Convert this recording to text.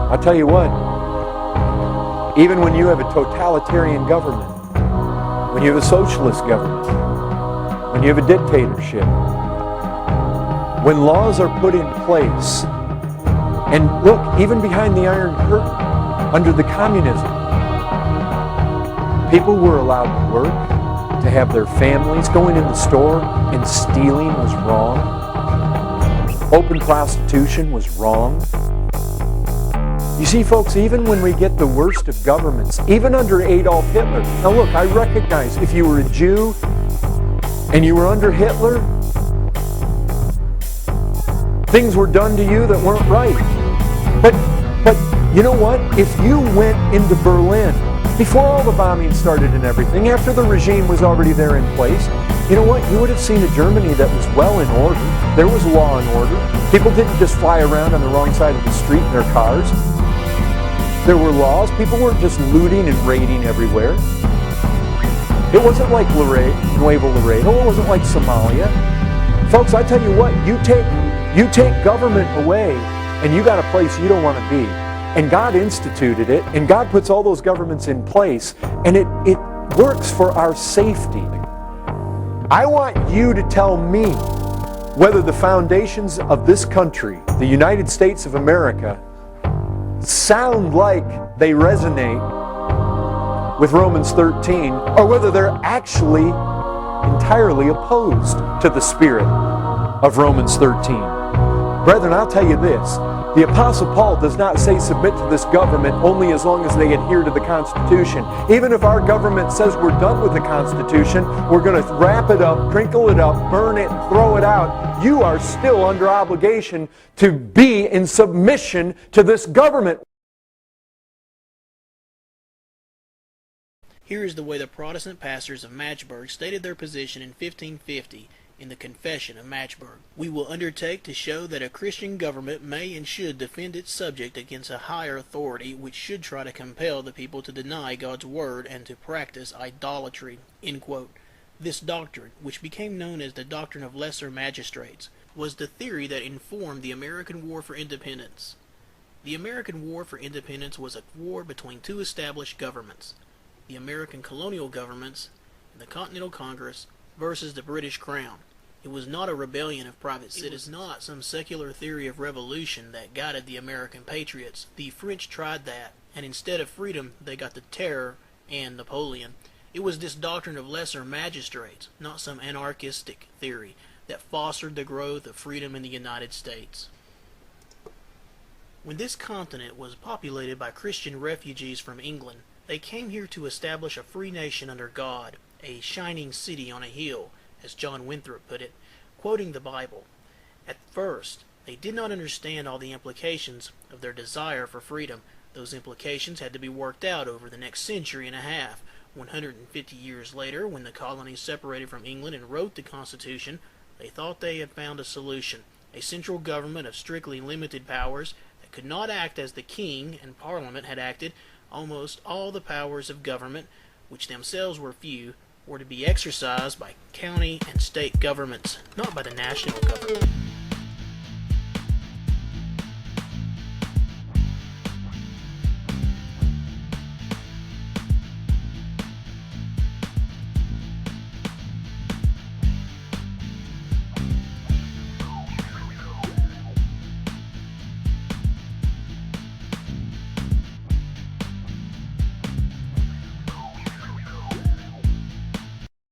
I'll tell you what, even when you have a totalitarian government, when you have a socialist government, when you have a dictatorship, when laws are put in place, and look, even behind the Iron Curtain, under the Communism, people were allowed to work, to have their families. Going in the store and stealing was wrong. Open prostitution was wrong. You see, folks, even when we get the worst of governments, even under Adolf Hitler. Now look, I recognize if you were a Jew and you were under Hitler, things were done to you that weren't right. But you know what? If you went into Berlin, before all the bombing started and everything, after the regime was already there in place, you know what? You would have seen a Germany that was well in order. There was law and order. People didn't just fly around on the wrong side of the street in their cars. There were laws. People weren't just looting and raiding everywhere. It wasn't like Nuevo Laredo. It wasn't like Somalia. Folks, I tell you what, you take government away and you got a place you don't want to be. And God instituted it, and God puts all those governments in place, and it works for our safety. I want you to tell me whether the foundations of this country, the United States of America, sound like they resonate with Romans 13, or whether they're actually entirely opposed to the spirit of Romans 13. Brethren, I'll tell you this. The Apostle Paul does not say submit to this government only as long as they adhere to the Constitution. Even if our government says we're done with the Constitution, we're going to wrap it up, crinkle it up, burn it, and throw it out, you are still under obligation to be in submission to this government. Here is the way the Protestant pastors of Matchburg stated their position in 1550 in the Confession of Matchburg. We will undertake to show that a Christian government may and should defend its subject against a higher authority which should try to compel the people to deny God's word and to practice idolatry." End quote. This doctrine, which became known as the doctrine of lesser magistrates, was the theory that informed the American War for Independence. The American War for Independence was a war between two established governments, the American colonial governments and the Continental Congress versus the British Crown. It was not a rebellion of private citizens. It was not some secular theory of revolution that guided the American patriots. The French tried that, and instead of freedom, they got the terror and Napoleon. It was this doctrine of lesser magistrates, not some anarchistic theory, that fostered the growth of freedom in the United States. When this continent was populated by Christian refugees from England, they came here to establish a free nation under God, a shining city on a hill, as John Winthrop put it, quoting the Bible. At first, they did not understand all the implications of their desire for freedom. Those implications had to be worked out over the next century and a half. 150 years later, when the colonies separated from England and wrote the Constitution, they thought they had found a solution, a central government of strictly limited powers that could not act as the king and Parliament had acted. Almost all the powers of government, which themselves were few, were to be exercised by county and state governments, not by the national government.